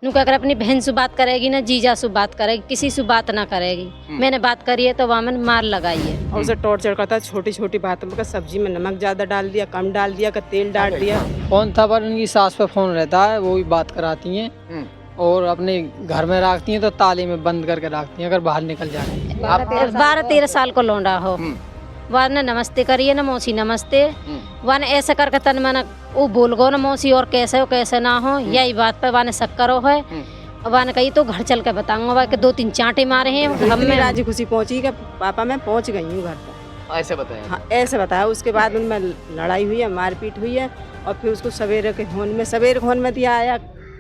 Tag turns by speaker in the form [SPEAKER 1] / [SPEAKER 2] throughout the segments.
[SPEAKER 1] नु अगर अपनी बहन से बात करेगी ना जीजा से बात करेगी, किसी से बात ना करेगी। मैंने बात करी है तो वहाँ मैंने मार लगाई है।
[SPEAKER 2] और उसे टॉर्चर करता है छोटी छोटी बातों पर, सब्जी में नमक ज़्यादा डाल दिया, कम डाल दिया, का तेल डाल दिया।
[SPEAKER 3] फोन था पर उनकी सास पे फोन रहता है, वो भी बात कराती हैं और अपने घर में रखती हैं तो ताले में बंद करके रखती हैं अगर बाहर निकल जाए।
[SPEAKER 1] 12-13 साल को लौंडा हो, वन नमस्ते करिए ना मौसी नमस्ते, वन ऐसे करके तन मन वो बोल गो ना मौसी और कैसे हो कैसे ना हो, यही बात पे वन शक करो है। वन कही तो घर चल के बताऊंगा कि 2-3 चांटे मारे हैं हम में।
[SPEAKER 2] राजी खुशी पहुंची कि पापा मैं पहुंच गई हूँ घर पर,
[SPEAKER 4] ऐसे बताया।
[SPEAKER 2] हाँ ऐसे बताया। उसके बाद उनमें लड़ाई हुई है, मारपीट हुई है और फिर उसको सवेरे के खून में दिया आया,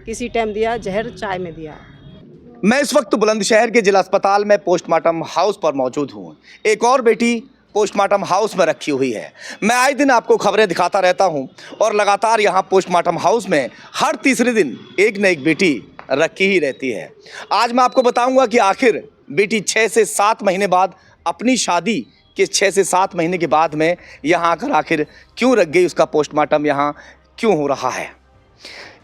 [SPEAKER 2] किसी टाइम दिया जहर चाय में दिया।
[SPEAKER 4] मैं इस वक्त बुलंदशहर के जिला अस्पताल में पोस्टमार्टम हाउस पर मौजूद हूँ। एक और बेटी पोस्टमार्टम हाउस में रखी हुई है। मैं आए दिन आपको खबरें दिखाता रहता हूँ और लगातार यहाँ पोस्टमार्टम हाउस में हर तीसरे दिन एक न एक बेटी रखी ही रहती है। आज मैं आपको बताऊंगा कि आखिर बेटी 6 से 7 महीने बाद अपनी शादी के 6 से 7 महीने के बाद में यहाँ आकर आखिर क्यों रख गई, उसका पोस्टमार्टम यहाँ क्यों हो रहा है।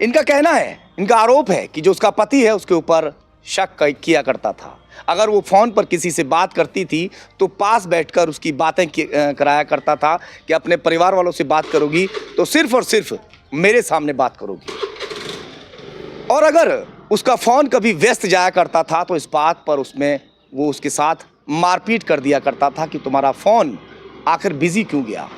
[SPEAKER 4] इनका कहना है, इनका आरोप है कि जो उसका पति है उसके ऊपर शक किया करता था। अगर वो फ़ोन पर किसी से बात करती थी तो पास बैठकर उसकी बातें कराया करता था कि अपने परिवार वालों से बात करोगी तो सिर्फ और सिर्फ मेरे सामने बात करोगी। और अगर उसका फ़ोन कभी व्यस्त जाया करता था तो इस बात पर वो उसके साथ मारपीट कर दिया करता था कि तुम्हारा फ़ोन आखिर बिजी क्यों गया।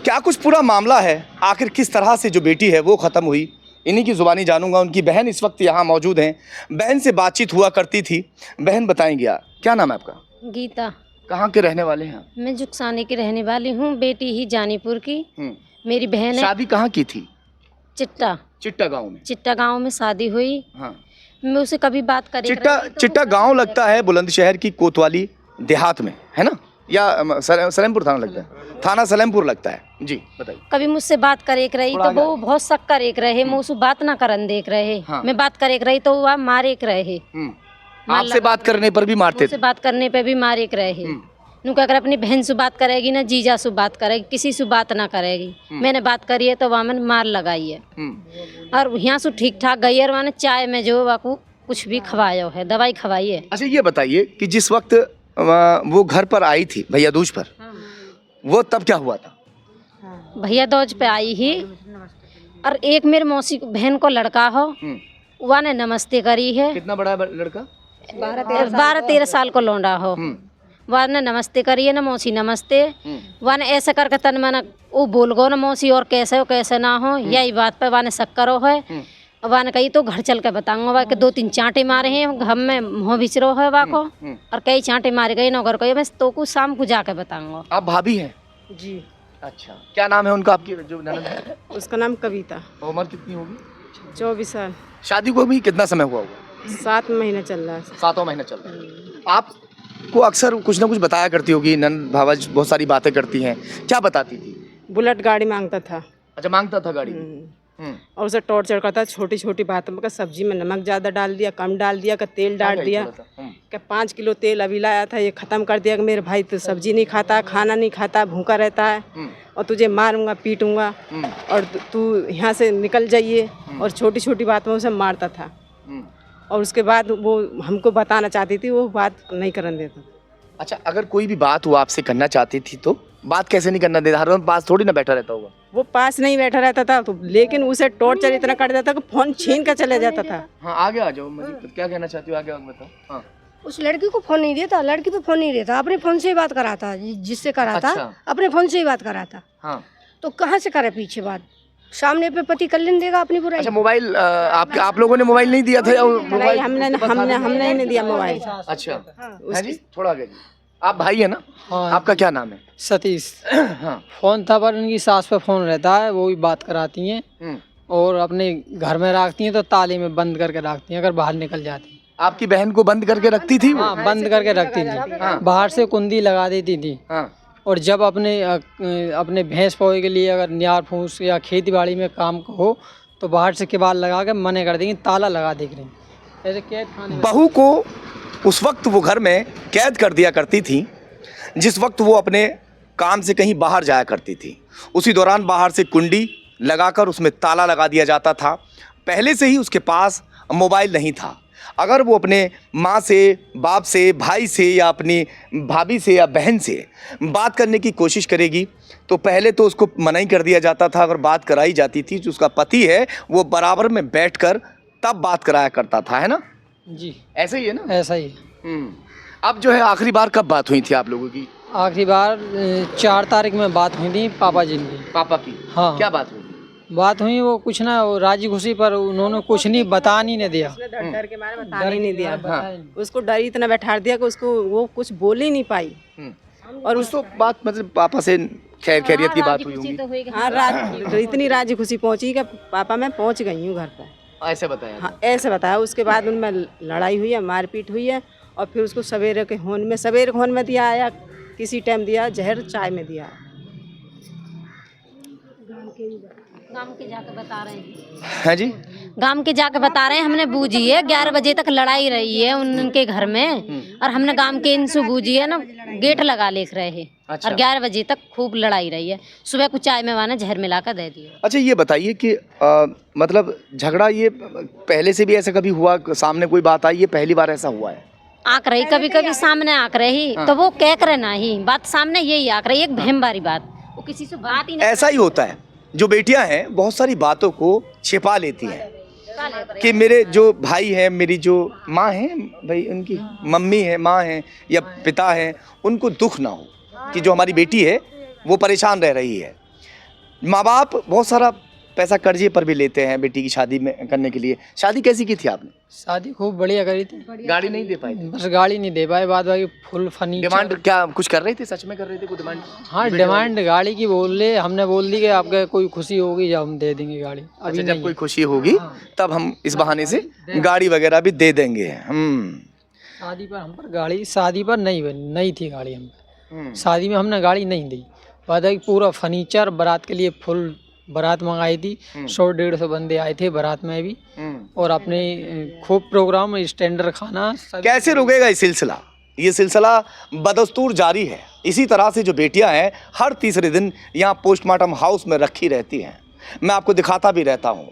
[SPEAKER 4] क्या कुछ पूरा मामला है, आखिर किस तरह से जो बेटी है वो ख़त्म हुई, इन्हीं की ज़ुबानी जानूंगा। उनकी बहन इस वक्त यहाँ मौजूद हैं, बहन से बातचीत हुआ करती थी। बहन बताएंगे, क्या नाम है आपका?
[SPEAKER 1] गीता।
[SPEAKER 4] कहाँ के रहने वाले हैं?
[SPEAKER 1] मैं जुकसाने की रहने वाली हूँ, बेटी ही जानीपुर की। मेरी बहन है।
[SPEAKER 4] शादी कहाँ की थी?
[SPEAKER 1] चिट्टा
[SPEAKER 4] गांव में।
[SPEAKER 1] चिट्टा गांव में शादी हुई।
[SPEAKER 4] हाँ।
[SPEAKER 1] मैं उसे कभी बात करी।
[SPEAKER 4] चिट्टा गांव लगता है बुलंदशहर की कोतवाली देहात में, है ना? या सलेमपुर थाना लगता है? थाना सलेमपुर लगता है जी। बताइए।
[SPEAKER 1] कभी मुझसे बात करे रही तो वो बहुत शक करे रहे, मैं उसको बात ना करन देख रहे। हाँ। मैं बात करे रही तो वह मारे रहे।
[SPEAKER 4] आपसे बात करने पर भी मारते थे?
[SPEAKER 1] बात करने पे भी मारे रहे। नु अगर अपनी बहन से बात करेगी ना जीजा से बात करेगी, किसी से बात ना करेगी। मैंने बात करी है तो वहाँ मैंने मार लगाई है। और यहाँ से ठीक ठाक गई है, मैंने चाय में जो वाकू कुछ भी खवाया है, दवाई खवाई है।
[SPEAKER 4] अच्छा ये बताइए कि जिस वक्त वो घर पर आई थी भैया दूज पर, वो तब क्या हुआ था?
[SPEAKER 1] भैया दूज पे आई ही और एक मेरे मौसी बहन को लड़का हो, वह ने नमस्ते करी है।
[SPEAKER 4] कितना बड़ा है लड़का?
[SPEAKER 1] 12-13 साल को लौंडा हो, वह ने नमस्ते करी है ना मौसी नमस्ते, वह ने ऐसे करके तन मन वो बोल गो ना मौसी और कैसे हो कैसे ना हो, यही बात पे वह ने शक करो है। वह ने कही तो घर चल के बताऊंगा कि 2-3 चांटे मारे हैं हम में, मुँह बिचरो है वह को और कई चांटे मारे गए नौकर को। मैं तो कुछ शाम को जाके बताऊंगा।
[SPEAKER 4] आप भाभी हैं?
[SPEAKER 2] जी।
[SPEAKER 4] अच्छा, क्या नाम है उनका आपकी जो ननद है?
[SPEAKER 2] उसका नाम कविता।
[SPEAKER 4] उम्र कितनी होगी?
[SPEAKER 2] 24 साल।
[SPEAKER 4] शादी को भी कितना समय हुआ होगा?
[SPEAKER 2] 7 महीने चल रहा है।
[SPEAKER 4] 7वां महीना चल रहा है। आपको अक्सर कुछ ना कुछ बताया करती होगी, ननद भावज बहुत सारी बातें करती हैं, क्या बताती थी?
[SPEAKER 2] बुलेट गाड़ी मांगता था।
[SPEAKER 4] अच्छा, मांगता था गाड़ी?
[SPEAKER 2] और उसे टॉर्चर करता है छोटी छोटी बातों पर, सब्जी में नमक ज़्यादा डाल दिया, कम डाल दिया, का तेल डाल दिया। क्या 5 किलो तेल अभी लाया था, ये ख़त्म कर दिया कि मेरे भाई तो सब्जी नहीं खाता, खाना नहीं खाता, भूखा रहता है और तुझे मारूंगा पीटूंगा और तू यहाँ से निकल जाइए। और छोटी छोटी बातों से मारता था। और उसके बाद वो हमको बताना चाहती थी, वो बात नहीं करने देता।
[SPEAKER 4] अच्छा, अगर कोई भी बात वो आपसे करना चाहती थी तो बात कैसे नहीं करना देता? हर वक्त पास थोड़ी ना बैठा रहता होगा।
[SPEAKER 2] वो पास नहीं बैठा रहता था तो, लेकिन उसे टॉर्चर इतना कर देता कि फोन छीन कर चले जाता था।
[SPEAKER 4] हाँ, आगे आ जाओ, मुझे क्या कहना चाहती हो, आगे बताओ। हाँ।
[SPEAKER 5] उस लड़की को फोन नहीं देता, लड़की पे फोन नहीं देता, अपने फोन से ही बात कराता, जिससे कराता।
[SPEAKER 4] अच्छा।
[SPEAKER 5] अपने फोन से ही बात कराता।
[SPEAKER 4] हाँ।
[SPEAKER 5] तो कहाँ से करे पीछे बात, सामने पे पति कर लेने देगा अपनी बुराई।
[SPEAKER 4] अच्छा, मोबाइल आप लोगों ने मोबाइल नहीं दिया था या मोबाइल?
[SPEAKER 2] हमने नहीं दिया मोबाइल।
[SPEAKER 4] अच्छा, है जी, थोड़ा आगे। आप भाई है ना?
[SPEAKER 3] हाँ।
[SPEAKER 4] आपका क्या नाम है?
[SPEAKER 3] सतीश।
[SPEAKER 4] हाँ।
[SPEAKER 3] फोन था पर उनकी सास पे फोन रहता है, वो भी बात कराती हैं और अपने घर में रखती हैं तो ताले में बंद करके रखती हैं अगर बाहर निकल जाती।
[SPEAKER 4] आपकी बहन को बंद करके रखती थी वो?
[SPEAKER 3] हाँ, बंद करके रखती थी। बाहर से कुंडी लगा देती थी। और जब अपने भैंस पोए के लिए अगर नियार फूस या खेती बाड़ी में काम हो तो बाहर से किवाड़ लगा के मने कर देंगी, ताला लगा देख रही ऐसे कैद खाने।
[SPEAKER 4] बहू को उस वक्त वो घर में कैद कर दिया करती थी जिस वक्त वो अपने काम से कहीं बाहर जाया करती थी। उसी दौरान बाहर से कुंडी लगाकर उसमें ताला लगा दिया जाता था। पहले से ही उसके पास मोबाइल नहीं था। अगर वो अपने माँ से, बाप से, भाई से या अपनी भाभी से या बहन से बात करने की कोशिश करेगी तो पहले तो उसको मना ही कर दिया जाता था। अगर बात कराई जाती थी, जो उसका पति है वो बराबर में बैठकर तब बात कराया करता था, है ना
[SPEAKER 3] जी,
[SPEAKER 4] ऐसा ही है ना।
[SPEAKER 3] ऐसा ही है।
[SPEAKER 4] अब जो है आखिरी बार कब बात हुई थी आप लोगों की?
[SPEAKER 3] आखिरी बार 4 तारीख में बात हुई थी पापा जी की।
[SPEAKER 4] पापा की?
[SPEAKER 3] हाँ।
[SPEAKER 4] क्या बात हुई?
[SPEAKER 3] बात हुई वो कुछ ना, वो राजी खुशी पर उन्होंने कुछ नहीं बताने नहीं दिया।
[SPEAKER 2] डर डर के मारे बताने ही नहीं दिया।
[SPEAKER 3] हाँ।
[SPEAKER 2] उसको डर इतना बैठा दिया कि उसको वो कुछ बोल ही नहीं पाई।
[SPEAKER 4] और उस तो बात मतलब पापा से खैरियत की बात हुई होगी।
[SPEAKER 2] हाँ, इतनी राजी खुशी पहुंची कि पापा मैं पहुंच गई हूँ घर पर।
[SPEAKER 4] ऐसे बताया?
[SPEAKER 2] हाँ, ऐसे बताया। उसके बाद उनमें लड़ाई हुई है, मारपीट हुई है और फिर उसको सवेरे के खून में दिया या किसी टाइम दिया, जहर चाय में दिया।
[SPEAKER 1] गांव के जाके बता रहे हैं।
[SPEAKER 4] हाँ जी,
[SPEAKER 1] गांव के जाके बता रहे हैं, हमने बूझी है 11 बजे तक लड़ाई रही है उनके घर में और हमने गांव के इनसे बूझी है ना, गेट लगा लेख रहे हैं।
[SPEAKER 4] अच्छा।
[SPEAKER 1] और 11 बजे तक खूब लड़ाई रही है। सुबह को चाय में वाने जहर मिलाकर दे दिया।
[SPEAKER 4] अच्छा ये बताइए कि मतलब झगड़ा ये पहले से भी ऐसा कभी हुआ, सामने कोई बात आई, ये पहली बार ऐसा हुआ है?
[SPEAKER 1] आक रही कभी कभी सामने आक रही तो वो कह करे नहीं, बात सामने यही आक रही, एक बहम वाली बात, वो किसी से बात ही नहीं।
[SPEAKER 4] ऐसा ही होता है, जो बेटियां हैं बहुत सारी बातों को छिपा लेती हैं कि मेरे जो भाई हैं, मेरी जो माँ है, भाई उनकी मम्मी है, माँ है या पिता है, उनको दुख ना हो कि जो हमारी बेटी है वो परेशान रह रही है। माँ बाप बहुत सारा पैसा कर्जे पर भी लेते हैं बेटी की शादी में करने के लिए। शादी कैसी की थी आपने?
[SPEAKER 3] शादी खूब बढ़िया करी थी।
[SPEAKER 4] गाड़ी नहीं दे पाई?
[SPEAKER 3] बस गाड़ी नहीं दे पाए, बाद बाकी फुल फर्नीचर।
[SPEAKER 4] डिमांड क्या कुछ कर रहे थे? सच में कर रहे थे कोई डिमांड?
[SPEAKER 3] हाँ, डिमांड गाड़ी की बोल ले, हमने बोल दी कि आपके कोई खुशी होगी जब हम दे देंगे गाड़ी। अभी
[SPEAKER 4] अच्छा, जब
[SPEAKER 3] नहीं
[SPEAKER 4] कोई खुशी होगी तब हम इस बहाने से गाड़ी वगैरह भी दे देंगे।
[SPEAKER 3] शादी पर हम पर गाड़ी, शादी पर नहीं थी गाड़ी हम पर। शादी में हमने गाड़ी नहीं दी। बाद बाकी पूरा फर्नीचर बारात के लिए फुल बारात मंगाई थी। 100-150 बंदे आए थे बारात में भी, और अपने खूब प्रोग्राम, स्टैंडर्ड खाना।
[SPEAKER 4] कैसे रुकेगा ये सिलसिला? ये सिलसिला बदस्तूर जारी है। इसी तरह से जो बेटियां हैं हर तीसरे दिन यहाँ पोस्टमार्टम हाउस में रखी रहती हैं। मैं आपको दिखाता भी रहता हूँ।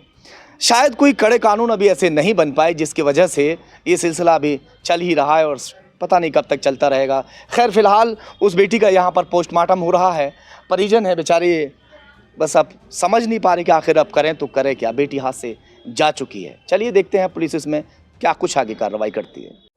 [SPEAKER 4] शायद कोई कड़े कानून अभी ऐसे नहीं बन पाए जिसकी वजह से ये सिलसिला अभी चल ही रहा है और पता नहीं कब तक चलता रहेगा। खैर फिलहाल उस बेटी का यहाँ पर पोस्टमार्टम हो रहा है। परिजन है बेचारे, बस अब समझ नहीं पा रहे कि आखिर अब करें तो करें क्या। बेटी हाथ से जा चुकी है। चलिए देखते हैं पुलिस इसमें क्या कुछ आगे कार्रवाई करती है।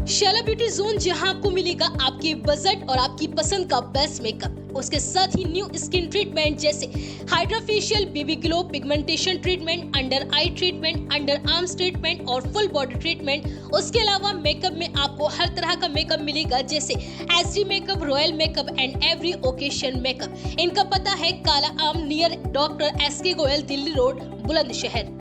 [SPEAKER 6] शैला ब्यूटी जोन, जहां आपको मिलेगा आपके बजट और आपकी पसंद का बेस्ट मेकअप। उसके साथ ही न्यू स्किन ट्रीटमेंट जैसे hydra facial, baby glow, pigmentation treatment, under eye treatment, under arms treatment और फुल बॉडी ट्रीटमेंट। उसके अलावा मेकअप में आपको हर तरह का मेकअप मिलेगा जैसे SD makeup, royal makeup and every occasion makeup. इनका पता है काला आम near doctor SK Goyal, Delhi road, Bulandshahr.